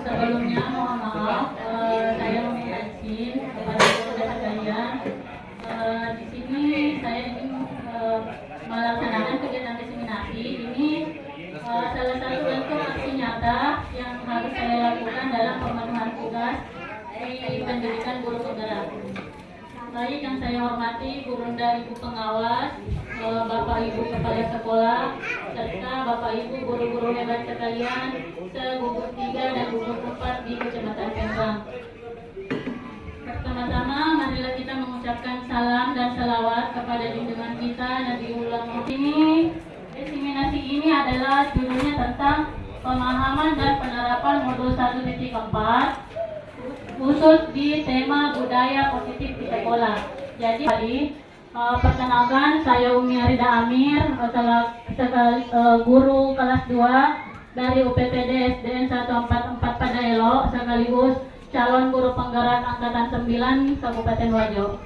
Sebelumnya mohon maaf, saya meminta izin kepada saudara sekalian. Di sini saya ingin melaksanakan kegiatan diseminasi ini, salah satu bentuk aksi nyata yang harus saya lakukan dalam pemenuhan tugas di pendidikan guru penggerak. Baik yang saya hormati guru dan ibu pengawas, Bapak Ibu Kepala Sekolah, serta Bapak Ibu guru-guru hebat sekalian segugur 3 dan gugur 4 di Kecamatan Pembang. Pertama-tama marilah kita mengucapkan salam dan salawat kepada junjungan kita Nabi Muhammad. Diseminasi ini adalah judulnya tentang pemahaman dan penerapan modul 1.4 khusus di tema budaya positif di sekolah. Jadi perkenalkan, saya Umi Arida Amir, guru kelas 2 dari UPPD SDN 144 Padaelo, sekaligus calon guru penggerak angkatan 9 Kabupaten Wajo.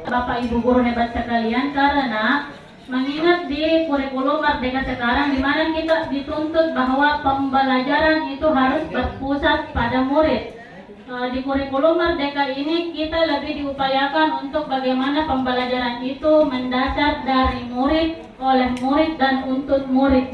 Bapak Ibu guru hebat sekalian, karena mengingat di kurikulum Merdeka sekarang di mana kita dituntut bahwa pembelajaran itu harus berpusat pada murid. Di kurikulum Merdeka ini kita lebih diupayakan untuk bagaimana pembelajaran itu mendasar dari murid, oleh murid dan untuk murid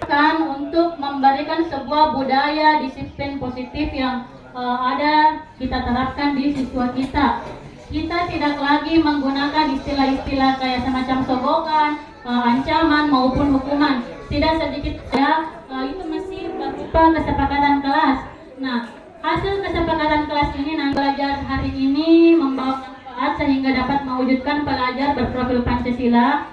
Kan untuk memberikan sebuah budaya disiplin positif yang ada kita terapkan di siswa kita. Kita tidak lagi menggunakan istilah-istilah kayak semacam sogokan, ancaman maupun hukuman. Tidak sedikit itu masih berupa kesepakatan kelas. Nah, hasil kesepakatan kelas ini nanti belajar hari ini membawa manfaat sehingga dapat mewujudkan pelajar berprofil Pancasila.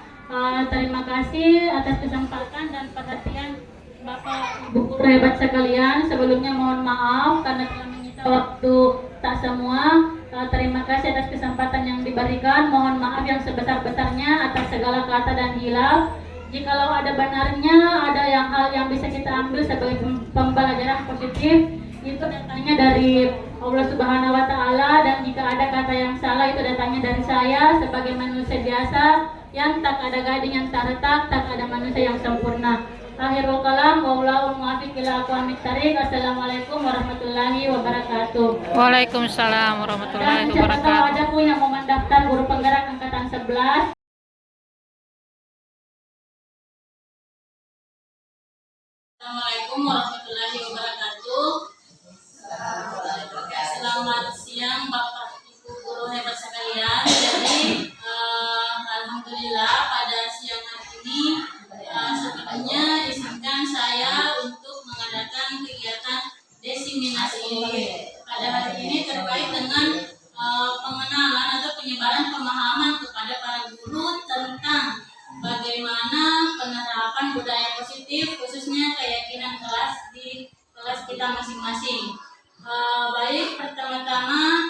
Terima kasih atas kesempatan dan perhatian Bapak Ibu guru hebat sekalian. Sebelumnya mohon maaf karena telah menyita waktu tak semua. Terima kasih atas kesempatan yang diberikan. Mohon maaf yang sebesar-besarnya atas segala kata dan hilaf. Jikalau ada benarnya, ada hal yang bisa kita ambil sebagai pembelajaran positif, itu datangnya dari Allah Subhanahu wa Ta'ala, dan jika ada kata yang salah itu datangnya dari saya sebagai manusia biasa yang tak ada gading yang tak retak, tak ada manusia yang sempurna. Akhirul kalam, wallahul muwaffiq ila aqwamit thariq. Assalamualaikum warahmatullahi wabarakatuh. Waalaikumsalam warahmatullahi Dan siapa tahu wabarakatuh. ada pun yang mau mendaftar guru penggerak angkatan 11. Assalamualaikum warahmatullahi wabarakatuh. Selamat siang Bapak Ibu guru hebat sekalian. Jadi alhamdulillah pada siang hari ini sebenarnya izinkan saya untuk mengadakan kegiatan diseminasi pada hari ini terkait dengan pengenalan atau penyebaran pemahaman kepada para guru tentang bagaimana penerapan budaya positif khususnya keyakinan kelas di kelas kita masing-masing. Baik, pertama-tama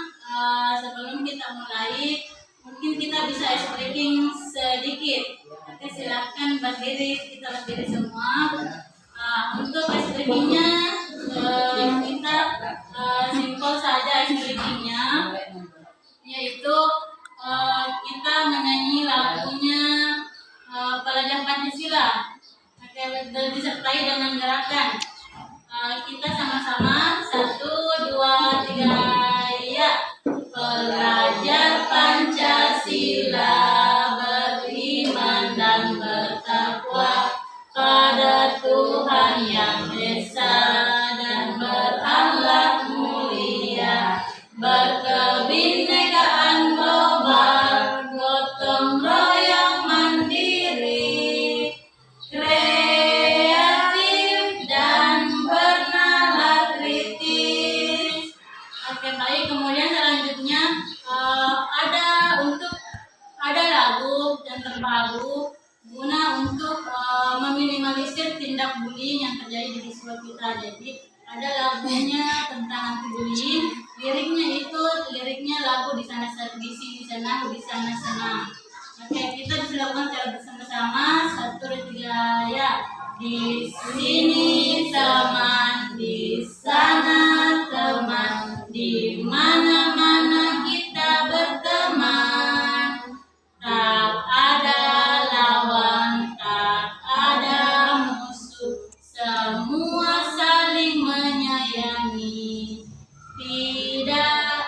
sebelum kita mulai mungkin kita bisa ice breaking sedikit. Oke, silakan berdiri, kita berdiri semua. Untuk ice breakingnya kita simpel saja ice breakingnya, yaitu kita menyanyi lagunya Pelajar Pancasila. Oke, disertai dengan gerakan. Kita sama-sama 1, 2, 3 ya. Pelajar Pancasila beriman dan bertakwa pada Tuhan yang Esa dan berakhlak mulia, berkebinekaan global, gotong royong mandiri, kreatif dan bernalar kritis. Oke, baik. Kemudian selanjutnya ada lagu yang terbaru guna untuk meminimalisir tindak bullying yang terjadi di siswa kita. Jadi ada lagunya tentang anti bullying, liriknya lagu di sana senang, di sana senang. Oke, kita bisa lakukan secara bersama-sama. 1, 2, 3 ya. Di sini teman, di sana teman, di mana-mana kita berteman. Tak ada lawan, tak semua saling menyayangi, tidak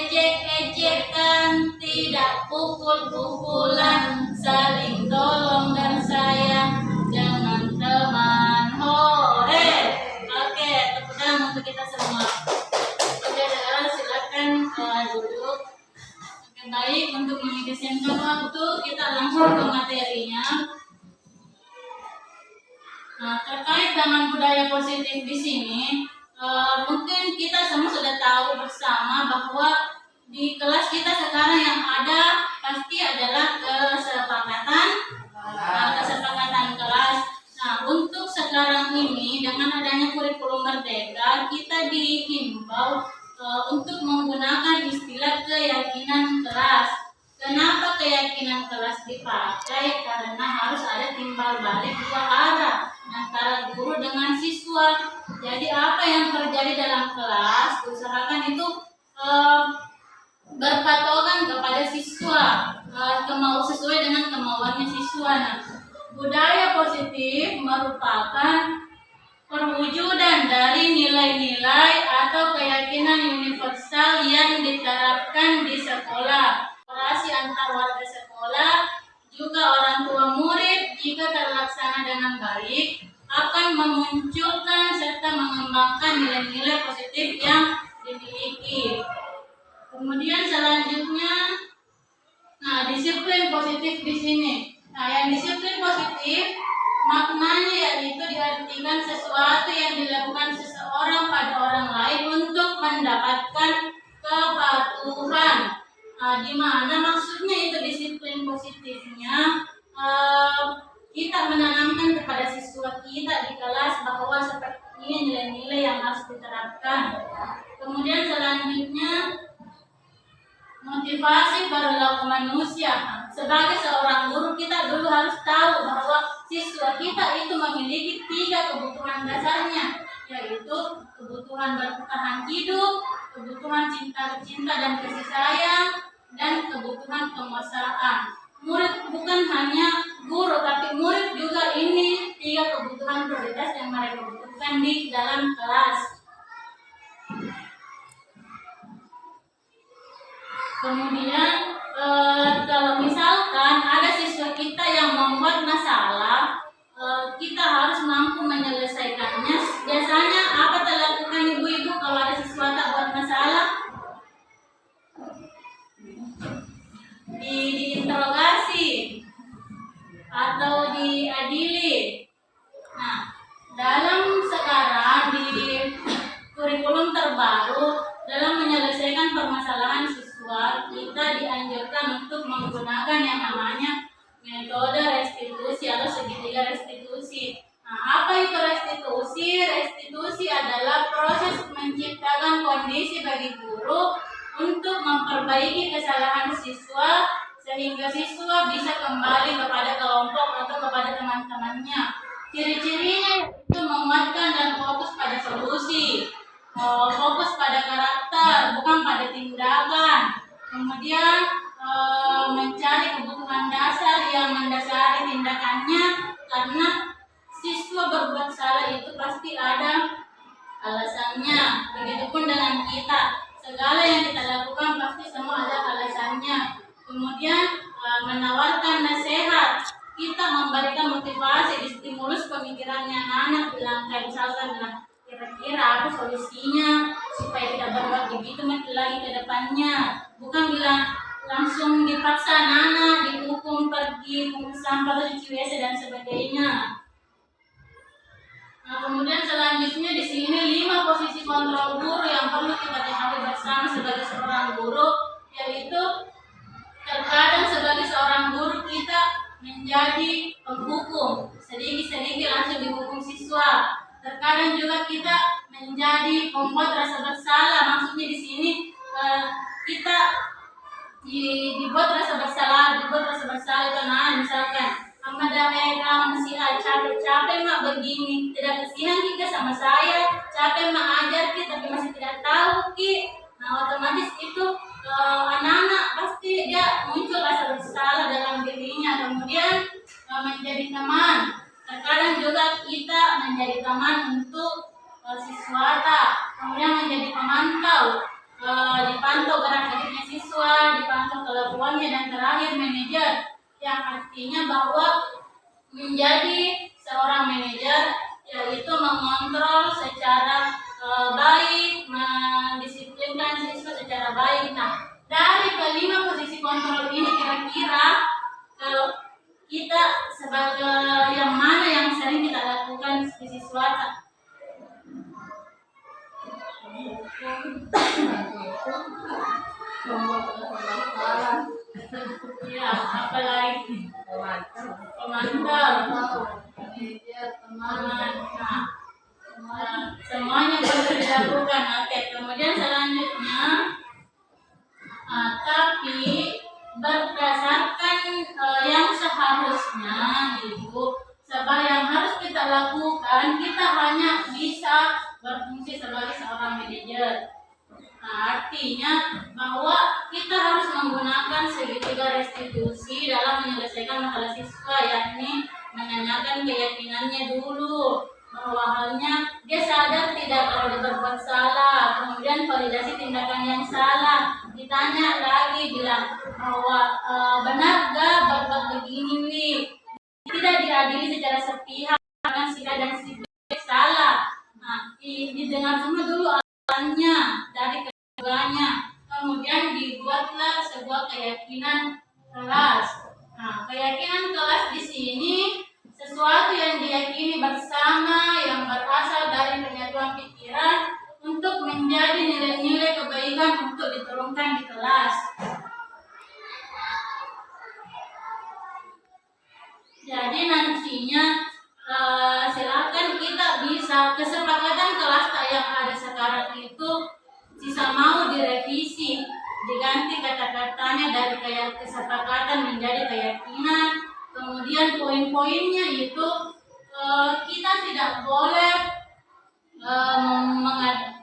ejek-ejekan, tidak pukul-pukulan, saling tolong dan sayang dengan teman. Hore! Oke, tepuk tangan untuk kita semua. Oke, sekarang silakan duduk. Oke, baik, untuk mengefisienkan waktu kita langsung ke materinya. Nah, terkait dengan budaya positif di sini, mungkin kita semua sudah tahu bersama bahwa di kelas kita sekarang yang ada pasti adalah kesepakatan kelas. Nah, untuk sekarang ini dengan adanya kurikulum merdeka, kita dihimbau untuk menggunakan istilah keyakinan kelas. Kenapa keyakinan kelas dipakai? Karena harus ada timbal balik dua arah antara guru dengan siswa. Jadi apa yang terjadi dalam kelas usahakan itu berpatokan kepada siswa, sesuai dengan kemauannya siswa. Nah, budaya positif merupakan perwujudan dari nilai-nilai atau keyakinan universal yang diterapkan di sekolah. Kolaborasi antar warga sekolah juga orang tua murid jika terlaksana dengan baik akan memunculkan serta mengembangkan nilai-nilai positif yang dimiliki. Kemudian selanjutnya, nah, disiplin positif di sini. Nah, yang disiplin positif maknanya yaitu diartikan sesuatu yang dilakukan seseorang pada orang lain untuk mendapatkan kepatuhan. Di mana maksudnya itu disiplin positifnya, kita menanamkan kepada siswa kita di kelas bahwa seperti ini nilai-nilai yang harus diterapkan. Kemudian selanjutnya, motivasi perilaku manusia. Sebagai seorang guru, kita dulu harus tahu bahwa siswa kita itu memiliki 3 kebutuhan dasarnya, yaitu kebutuhan bertahan hidup, kebutuhan cinta dan kasih sayang, dan kebutuhan kemesraan. Murid bukan hanya guru, tapi murid juga ini 3 kebutuhan prioritas yang mereka butuhkan di dalam kelas. Kemudian kalau misalkan ada siswa kita yang membuat masalah, kita harus mampu menyelesaikannya. Biasanya apa dilakukan ibu-ibu kalau ada siswa tak buat masalah? Diinterogasi atau diadili. Nah, dalam sekarang di kurikulum terbaru dalam menyelesaikan permasalahan siswa, kita dianjurkan untuk menggunakan yang namanya metode restitusi atau segitiga restitusi. Nah, apa itu restitusi? Restitusi adalah proses menciptakan kondisi bagi guru untuk memperbaiki kesalahan siswa sehingga siswa bisa kembali kepada kelompok atau kepada teman-temannya. Ciri-cirinya itu menguatkan dan fokus pada solusi, fokus pada karakter, bukan pada tindakan. Kemudian mencari kebutuhan dasar yang mendasari tindakannya, karena siswa berbuat salah itu pasti ada alasannya. Begitupun dengan kita, segala yang kita lakukan pasti semua ada alasannya. Kemudian menawarkan nasihat, kita memberikan motivasi, distimulus pemikirannya anak, bilang kayak misalkan, nah, kira-kira apa solusinya supaya tidak berbuat begitu lagi ke depannya. Bukan bilang langsung dipaksa anak dihukum pergi pungut sampah atau cuci WC dan sebagainya. Nah, kemudian selanjutnya di sini 5 posisi kontrol guru yang perlu kita ketahui bersama sebagai seorang guru, yaitu terkadang sebagai seorang guru kita menjadi penghukum, sedikit-sedikit langsung dihukum siswa. Terkadang juga kita menjadi pembuat rasa bersalah. Maksudnya di sini kita dibuat rasa bersalah itu, nah, misalkan kamu si A capek mak begini, tidak kasihan kita sama saya, capek mak ajar kita tapi masih tidak tahu ki. Nah, otomatis itu anak-anak pasti dia muncul rasa bersalah dalam dirinya. Kemudian menjadi teman, terkadang juga kita menjadi teman untuk siswa, kemudian menjadi pemantau, dipantau gerak-geriknya siswa, dipantau kelakuannya, dan terakhir manajer, yang artinya bahwa menjadi seorang manajer yaitu mengontrol secara baik, mendisiplinkan siswa secara baik. Nah, dari kelima posisi kontrol ini kira-kira kalau kita sebagai yang mana yang sering kita lakukan di siswa? Ya, apa lagi? Pemantau, teman. Nah, semuanya bisa dilakukan. Oke, kemudian selanjutnya, tapi berdasarkan yang seharusnya itu, sebab yang harus kita lakukan, kita hanya bisa berfungsi sebagai seorang manajer. Nah, artinya bahwa kita harus menggunakan segitiga restitusi dalam menyelesaikan masalah siswa, yakni menanyakan keyakinannya dulu, bahwa halnya dia sadar tidak kalau dia berbuat salah, kemudian validasi tindakan yang salah, ditanya lagi, bilang bahwa benar gak berbuat begini, Wi? Tidak diadili secara sepihak, karena si A dan si B salah. Nah, didengar semua dulu alasannya dari keduanya, kemudian dibuatlah sebuah keyakinan kelas. Nah, keyakinan kelas di sini sesuatu yang diyakini bersama, yang berasal dari penyatuan pikiran untuk menjadi nilai-nilai kebaikan untuk diturunkan di kelas. Jadi nantinya silakan kita bisa kesepakatan kelas yang ada sekarang itu sisa mau direvisi, diganti kata-katanya dari kayak kesepakatan menjadi keyakinan. Kemudian poin-poinnya itu kita tidak boleh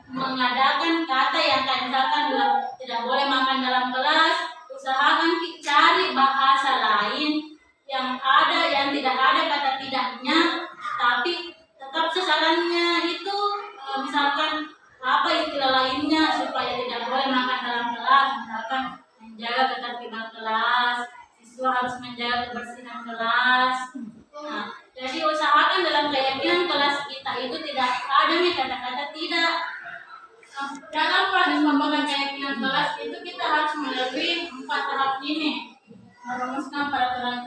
mengadakan kata yang kayak misalkan tidak boleh makan dalam kelas. Usahakan cari bahasa lain yang ada, yang tidak ada kata tidaknya, tapi tetap sasarannya itu misalkan apa istilah lainnya supaya tidak boleh makan dalam kelas, misalkan menjaga ketertiban kelas, siswa harus menjaga kebersihan kelas. Nah, jadi usahakan dalam keyakinan kelas kita itu tidak ada nih kata-kata tidak. Nah, dalam proses pembuatan keyakinan kelas itu kita harus melalui 4 tahap ini: merumuskan peraturan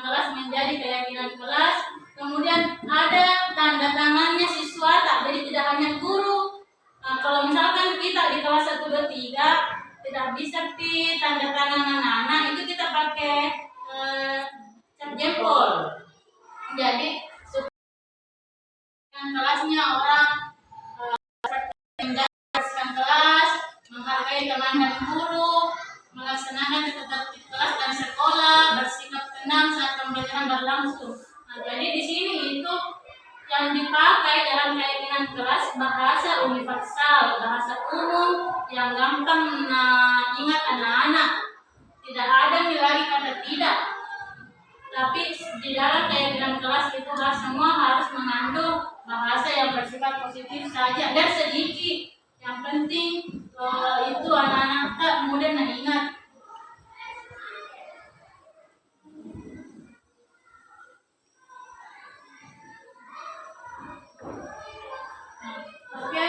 kelas menjadi keyakinan kelas, kemudian ada tanda tangannya siswa, jadi tidak hanya guru. Nah, kalau misalkan kita di kelas 1, 2, 3 tidak bisa di tanda tangan anak-anak, itu kita pakai cap jempol. Jadi kelasnya orang menjalankan kelas, menghargai teman dan guru, melaksanakan tertib kelas dan sekolah, bersikap tenang saat pembelajaran berlangsung. Nah, jadi di sini itu yang dipakai dalam keyakinan kelas bahasa universal, bahasa umum yang gampang ingat anak-anak. Tidak ada nih lagi kata tidak. Tapi di dalam keyakinan kelas itu semua harus mengandung bahasa yang bersifat positif saja dan sedikit. Yang penting itu anak-anak tak mudah ingat. Oke,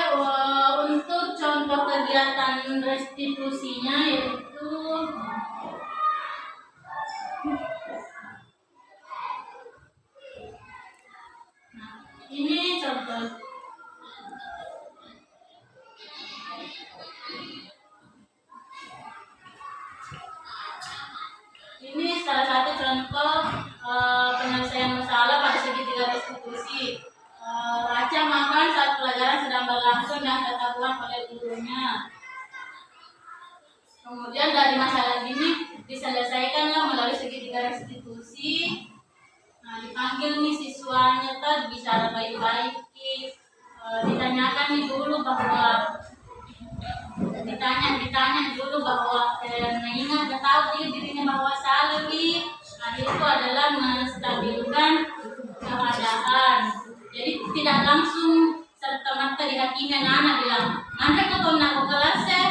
untuk contoh kegiatan restitusinya yaitu ini contoh. Ini salah satu contoh penyelesaian masalah pada segitiga restitusi. Raca makan saat pelajaran sedang berlangsung dan ketahuan oleh gurunya. Kemudian dari masalah ini diselesaikanlah melalui segitiga restitusi. Nah, dipanggil nih siswanya tadi bicara baik-baik, ditanyakan nih dulu bahwa ditanya dulu bahwa ingat tahu dirinya bahwa salah nih. Nah, itu adalah menstabilkan keadaan. tidak langsung serta-merta dihakimi. Anak-anak bilang, nanti kau nak ke kelas ya.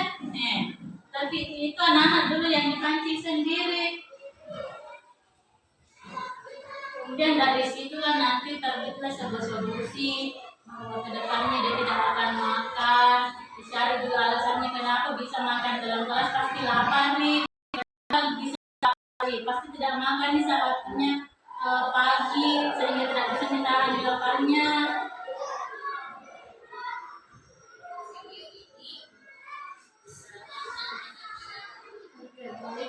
Tapi itu anak-anak dulu yang dipancing sendiri. Kemudian dari situlah nanti terbitlah sebuah solusi ke depannya dia tidak akan makan. Dicari juga alasannya kenapa bisa makan dalam kelas, pasti lapar nih. Bisa pasti tidak makan di saatnya pagi sehingga tidak bisa ditahan di laparnya.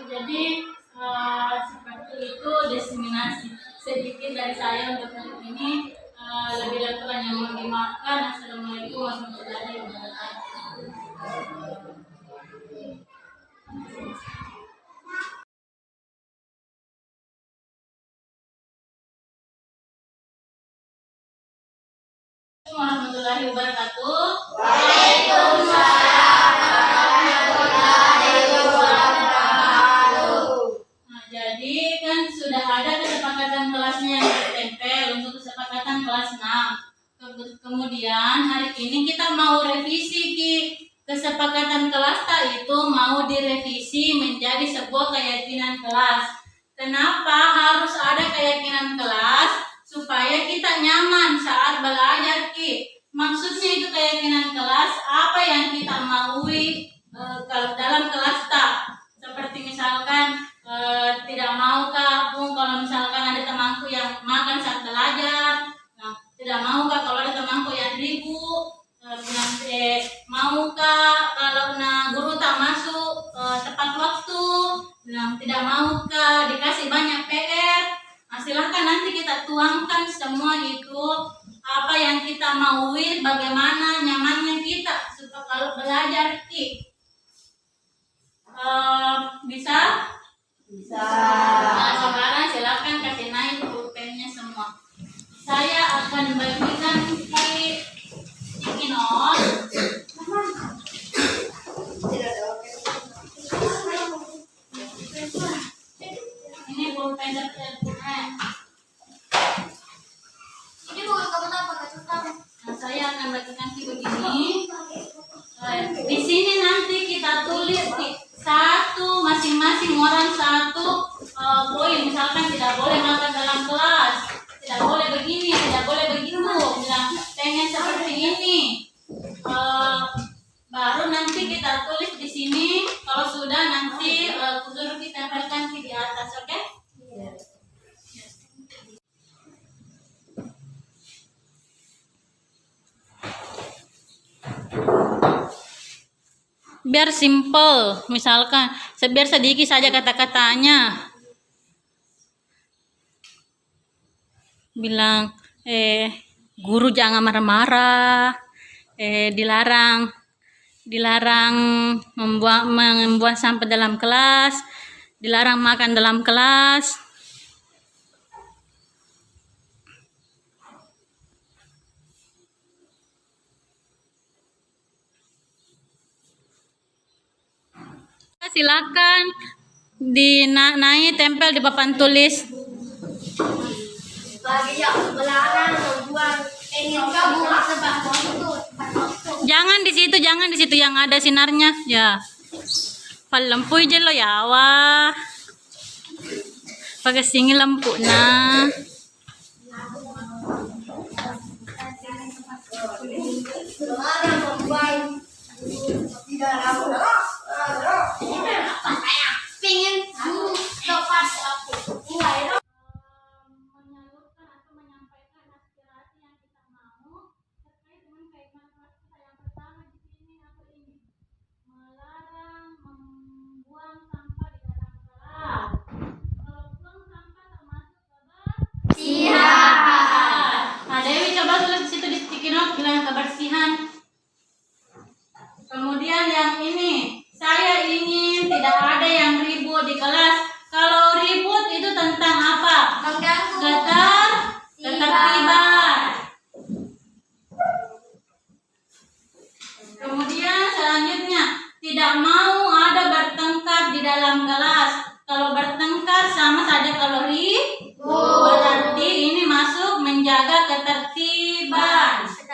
Jadi seperti itu diseminasi sedikit dari saya untuk hari ini. Lebih dari itu hanya mohon dimaafkan. Assalamualaikum warahmatullahi wabarakatuh. Warahmatullahi wabarakatuh. Jadi kan sudah ada kesepakatan kelasnya yang ditempel untuk kesepakatan kelas 6. Kemudian hari ini kita mau revisi kesepakatan kelas itu mau direvisi menjadi sebuah keyakinan kelas. Kenapa harus ada keyakinan kelas? Supaya kita nyaman saat belajar Maksudnya itu keyakinan kelas apa yang kita maui kalau dalam kelas seperti misalkan tidak mau Bung kalau misalkan ada temanku yang makan saat belajar. Nah, tidak mau kalau ada temanku yang ribut. Mau kalau guru tak masuk tepat waktu. Nah, tidak mau dikasih banyak PR. Nah, silahkan nanti kita tuangkan semua itu apa yang kita maui, bagaimana nyamannya kita supaya kalau belajar bisa. Nah, sekarang silakan kasih naik pulpennya semua. Saya akan bagikan ini not. Ini pulpen ini bukan kamu apa kacau. Nah, saya akan bagikan begini. Di sini nanti kita tulis satu masing-masing orang satu poin. Misalkan tidak boleh makan dalam kelas, tidak boleh begini, tidak boleh begitu. Bilang pengen seperti ini. Baru nanti kita tulis di sini. Kalau sudah nanti suruh kita tempelkan di atas, oke? Okay? Biar simple, misalkan biar sedikit saja kata-katanya. Bilang guru jangan marah-marah, dilarang membuang sampah dalam kelas, dilarang makan dalam kelas. Silakan naik tempel di papan tulis. Bagi yang melarang membuang Jangan di situ yang ada sinarnya ya. Lampu aja lo ya wah. Pakai singi lampu nah. melarang membuang pengen lepas Menyalurkan atau menyampaikan aspirasi yang kita mau terkait dengan kaitan kita yang pertama di sini apa ini? Melarang membuang sampah di dalam kelas. Kalau buang sampah termasuk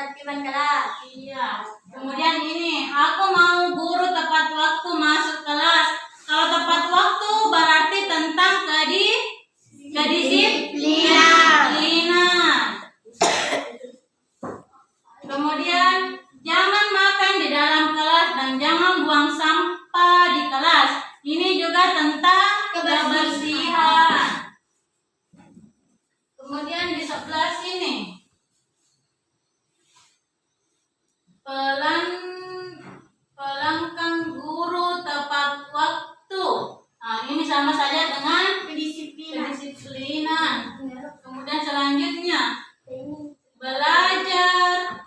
ketertiban kelas. Iya. Kemudian ini, aku mau guru tepat waktu masuk kelas. Kalau tepat waktu berarti tentang kedisiplinan. Kemudian jangan makan di dalam kelas dan jangan buang sampah di kelas. Ini juga tentang kebersihan. Kemudian di sebelah sini, pelangkang guru tepat waktu. Nah, ini sama saja dengan kedisiplinan. Kemudian selanjutnya, belajar.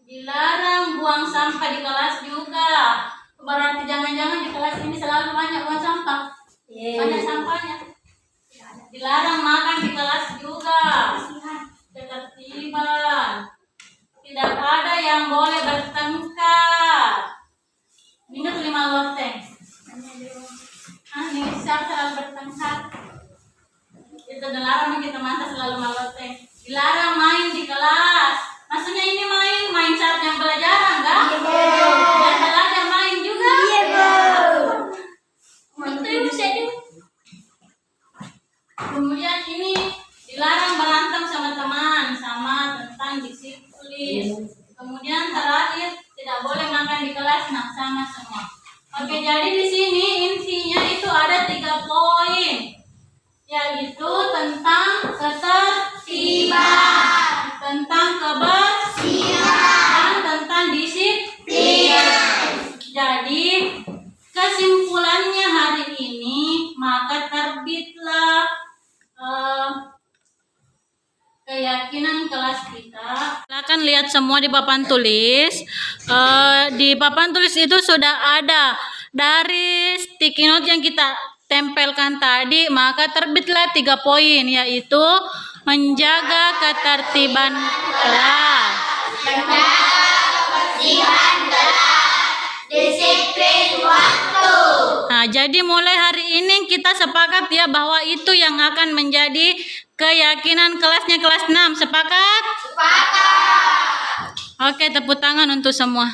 Dilarang buang sampah di kelas juga. Berarti jangan-jangan di kelas ini selalu banyak buang sampah. Banyak sampahnya. Dilarang makan di kelas juga. Ketertiban. Tidak ada yang boleh bertengkar. Minum 5 loteng. Ini siapa selalu bertengkar? Itu dilarang kita mantap selalu maloteng. Dilarang main di kelas. Maksudnya ini main saat yang pelajaran, enggak? Iya, Dan belajar main juga. Iya, Bu. Itu Ibu sedih. Kemudian ini dilarang berantem sama teman, sama tentang disiplin. Kemudian terakhir tidak boleh makan di kelas, nah sama semua. Oke, jadi di sini intinya itu ada 3 poin, yaitu tentang ketertiban, tentang kebersihan, dan tentang disiplin. Jadi kesimpulannya hari ini, maka terbitlah keyakinan kelas kita. Silakan lihat semua di papan tulis. Di papan tulis itu sudah ada dari sticky note yang kita tempelkan tadi, maka terbitlah 3 poin, yaitu menjaga ketertiban kelas, Disiplin waktu. Nah, jadi mulai hari ini kita sepakat ya bahwa itu yang akan menjadi keyakinan kelasnya kelas 6. Sepakat? Sepakat. Oke, tepuk tangan untuk semua.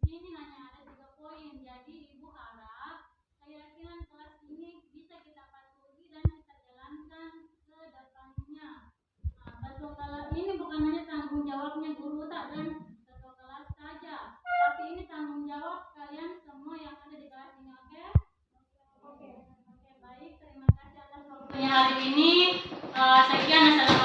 Ini hanya ada 3 poin, jadi Ibu harap keyakinan kelas ini bisa kita patuhi dan kita jalankan ke depannya. Nah, ketua kelas ini bukan hanya tanggung jawabnya guru tak dan ketua kelas saja, tapi ini tanggung jawab kalian semua yang ada di kelas ini, oke? Oke, baik, terima kasih atas waktunya hari ini. Sekian, assalamualaikum.